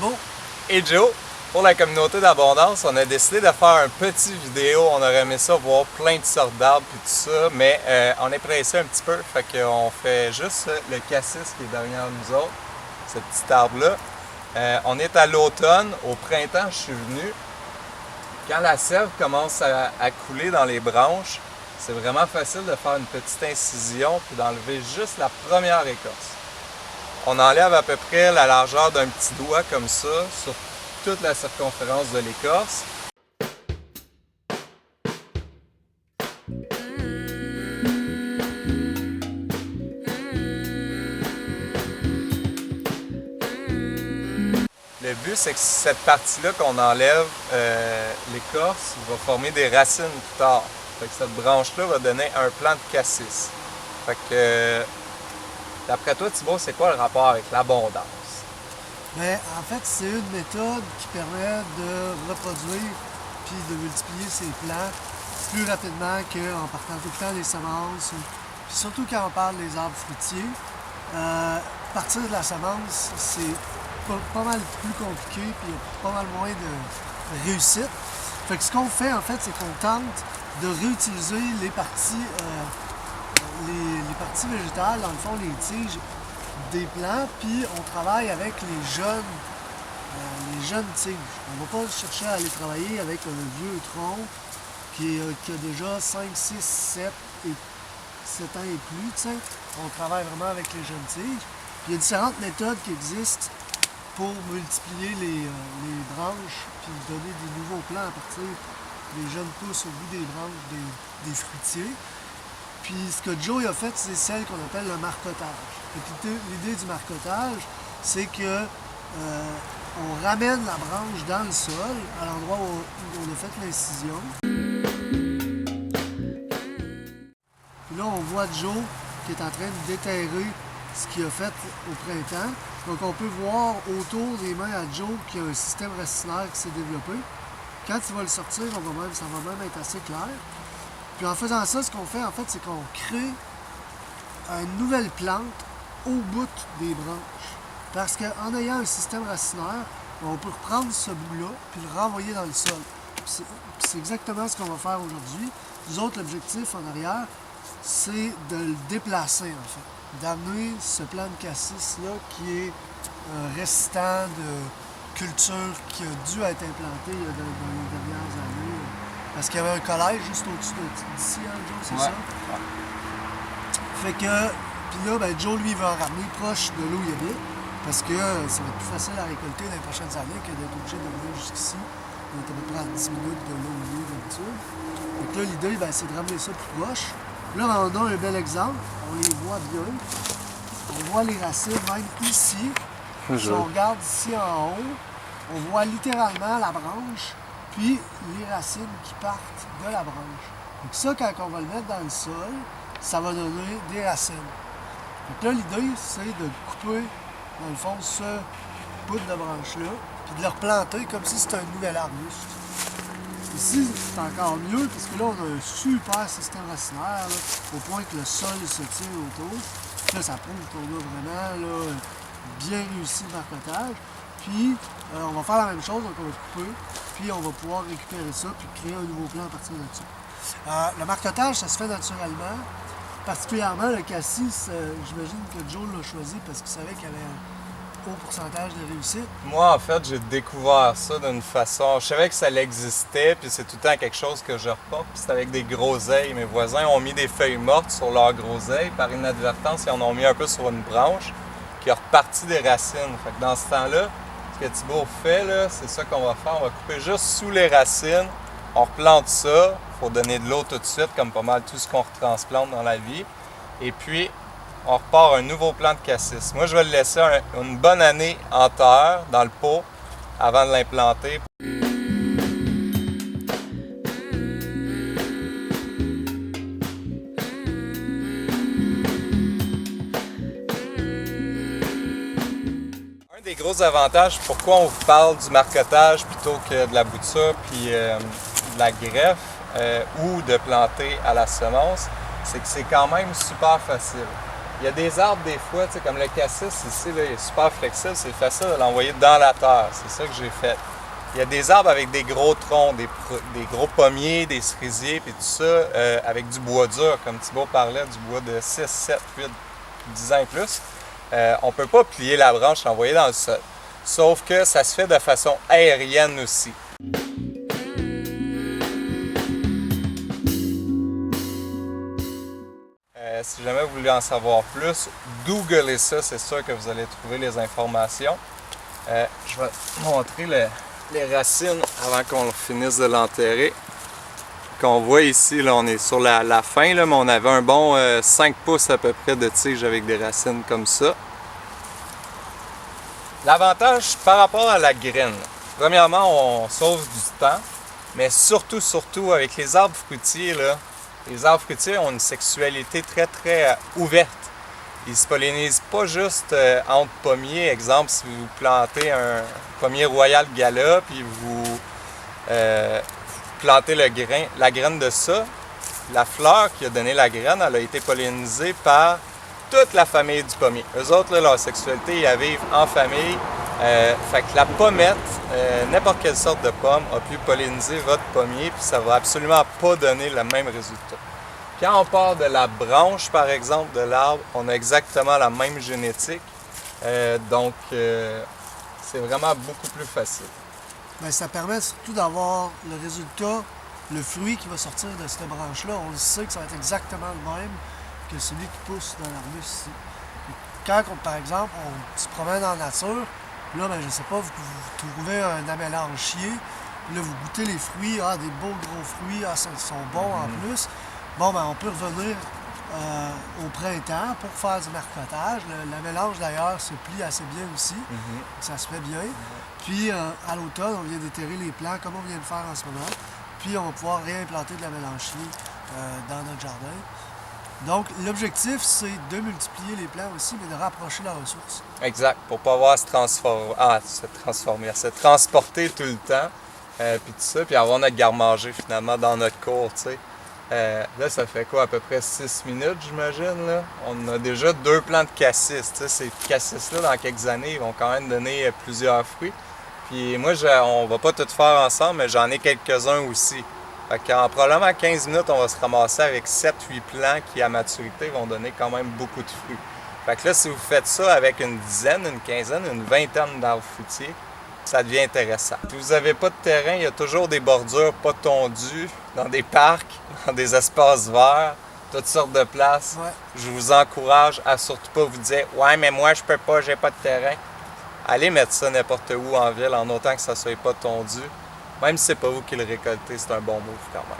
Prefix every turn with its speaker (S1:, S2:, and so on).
S1: Thibaut.
S2: Et Joe, pour la communauté d'abondance, on a décidé de faire une petite vidéo. On aurait aimé ça voir plein de sortes d'arbres et tout ça, mais on est pressé un petit peu, fait qu'on fait juste le cassis qui est derrière nous autres, ce petit arbre-là. On est à l'automne, au printemps je suis venu. Quand la sève commence à couler dans les branches, c'est vraiment facile de faire une petite incision puis d'enlever juste la première écorce. On enlève à peu près la largeur d'un petit doigt comme ça sur toute la circonférence de l'écorce. Le but, c'est que cette partie-là qu'on enlève, l'écorce, va former des racines plus tard. Fait que cette branche-là va donner un plant de cassis. Fait que, d'après toi, Thibaut, c'est quoi le rapport avec l'abondance?
S1: Bien, en fait, c'est une méthode qui permet de reproduire puis de multiplier ses plants plus rapidement qu'en partant tout le temps des semences. Puis surtout quand on parle des arbres fruitiers, partir de la semence, c'est pas mal plus compliqué puis il y a pas mal moins de réussite. Fait que ce qu'on fait, en fait, c'est qu'on tente de réutiliser les parties végétales, dans le fond, les tiges des plants, puis on travaille avec les jeunes tiges. On ne va pas chercher à aller travailler avec un vieux tronc qui a déjà 5, 6, 7 ans et plus. T'sais. On travaille vraiment avec les jeunes tiges. Puis il y a différentes méthodes qui existent pour multiplier les branches puis donner des nouveaux plants à partir des jeunes pousses au bout des branches des fruitiers. Puis ce que Joe a fait, c'est celle qu'on appelle le marcotage. L'idée du marcotage, c'est que on ramène la branche dans le sol, à l'endroit où on a fait l'incision. Puis là, on voit Joe qui est en train de déterrer ce qu'il a fait au printemps. Donc on peut voir autour des mains à Joe qu'il y a un système racinaire qui s'est développé. Quand il va le sortir, ça va même être assez clair. Puis en faisant ça, ce qu'on fait, en fait, c'est qu'on crée une nouvelle plante au bout des branches. Parce qu'en ayant un système racinaire, on peut reprendre ce bout-là puis le renvoyer dans le sol. C'est exactement ce qu'on va faire aujourd'hui. Nous autres, l'objectif en arrière, c'est de le déplacer, en fait. D'amener ce plant de cassis-là qui est un restant de culture qui a dû être implanté dans les dernières années. Parce qu'il y avait un collège juste au-dessus d'ici, hein, Joe, c'est ça? Ouais. Fait que, puis là, ben, Joe, lui, il va en ramener proche de là où il habite, parce que ça va être plus facile à récolter dans les prochaines années que d'être obligé de venir jusqu'ici. On est à peu près à 10 minutes de là où il est d'habitude. Donc là, l'idée, ben, c'est de ramener ça plus proche. Là, ben, on a un bel exemple, on les voit bien. On voit les racines, même ici. Si on regarde ici en haut, on voit littéralement la branche, puis les racines qui partent de la branche. Donc ça, quand on va le mettre dans le sol, ça va donner des racines. Donc là, l'idée, c'est de couper, dans le fond, ce bout de branche-là, puis de le replanter comme si c'était un nouvel arbuste. Ici, c'est encore mieux, parce que là, on a un super système racinaire, là, au point que le sol se tient autour. Là, ça prouve qu'on a vraiment là, bien réussi le marcotage. Puis, on va faire la même chose, donc on va couper, puis on va pouvoir récupérer ça, puis créer un nouveau plant à partir de ça. Le marcotage, ça se fait naturellement. Particulièrement le cassis, j'imagine que Joe l'a choisi parce qu'il savait qu'il y avait un haut pourcentage de réussite.
S2: Moi, en fait, j'ai découvert ça d'une façon... Je savais que ça existait, puis c'est tout le temps quelque chose que je reporte, puis c'est avec des groseilles. Mes voisins ont mis des feuilles mortes sur leurs groseilles. Par inadvertance, ils en ont mis un peu sur une branche qui a reparti des racines. Fait que dans ce temps-là, ce que Thibaut fait, là, c'est ça qu'on va faire. On va couper juste sous les racines. On replante ça. Il faut donner de l'eau tout de suite, comme pas mal tout ce qu'on retransplante dans la vie. Et puis, on repart un nouveau plant de cassis. Moi, je vais le laisser une bonne année en terre, dans le pot, avant de l'implanter. Des gros avantages, pourquoi on vous parle du marcotage plutôt que de la bouture puis de la greffe ou de planter à la semence, c'est que c'est quand même super facile. Il y a des arbres, des fois, comme le cassis ici, là, il est super flexible, c'est facile de l'envoyer dans la terre. C'est ça que j'ai fait. Il y a des arbres avec des gros troncs, des gros pommiers, des cerisiers, puis tout ça, avec du bois dur, comme Thibaut parlait, du bois de 6, 7, 8, 10 ans et plus. On ne peut pas plier la branche et l'envoyer dans le sol. Sauf que ça se fait de façon aérienne aussi. Si jamais vous voulez en savoir plus, googlez ça, c'est sûr que vous allez trouver les informations. Je vais montrer les racines avant qu'on finisse de l'enterrer. Qu'on voit ici, là, on est sur la fin, là, mais on avait un bon 5 pouces à peu près de tige avec des racines comme ça. L'avantage par rapport à la graine, premièrement, on sauve du temps, mais surtout avec les arbres fruitiers, là, les arbres fruitiers ont une sexualité très ouverte. Ils ne se pollinisent pas juste entre pommiers. Exemple, si vous plantez un pommier Royal Gala, puis vous plantez la graine de ça, la fleur qui a donné la graine, elle a été pollinisée par toute la famille du pommier. Eux autres, là, leur sexualité, ils la vivent en famille. Fait que la pommette, n'importe quelle sorte de pomme, a pu polliniser votre pommier, puis ça va absolument pas donner le même résultat. Quand on part de la branche, par exemple, de l'arbre, on a exactement la même génétique. Donc, c'est vraiment beaucoup plus facile.
S1: Bien, ça permet surtout d'avoir le résultat, le fruit qui va sortir de cette branche-là. On sait que ça va être exactement le même que celui qui pousse dans l'arbuste ici. Quand, par exemple, on se promène dans la nature, là, ben, je ne sais pas, vous trouvez un amélanchier, là, vous goûtez les fruits, des beaux gros fruits, ils sont bons en plus. Bon, ben, on peut revenir au printemps pour faire du marcotage. Le mélange, d'ailleurs, se plie assez bien aussi. Ça se fait bien. Puis, à l'automne, on vient déterrer les plants, comme on vient de faire en ce moment. Puis, on va pouvoir réimplanter de la mélanchier dans notre jardin. Donc, l'objectif, c'est de multiplier les plants aussi, mais de rapprocher la ressource.
S2: Exact, pour ne pas avoir à se transporter tout le temps, puis tout ça, puis avoir notre garde-manger finalement dans notre cour, tu sais. Là, ça fait quoi, à peu près 6 minutes, j'imagine, là? On a déjà 2 plants de cassis, tu sais. Ces cassis-là, dans quelques années, ils vont quand même donner plusieurs fruits. Puis moi, on va pas tout faire ensemble, mais j'en ai quelques-uns aussi. Fait qu'en probablement 15 minutes, on va se ramasser avec 7-8 plants qui, à maturité, vont donner quand même beaucoup de fruits. Fait que là, si vous faites ça avec une dizaine, une quinzaine, une vingtaine d'arbres fruitiers, ça devient intéressant. Si vous n'avez pas de terrain, il y a toujours des bordures pas tondues dans des parcs, dans des espaces verts, toutes sortes de places.
S1: Ouais.
S2: Je vous encourage à surtout pas vous dire « Ouais, mais moi, je peux pas, j'ai pas de terrain. » Allez mettre ça n'importe où en ville, en autant que ça soit pas tondu. Même si c'est pas vous qui le récoltez, c'est un bon move quand même.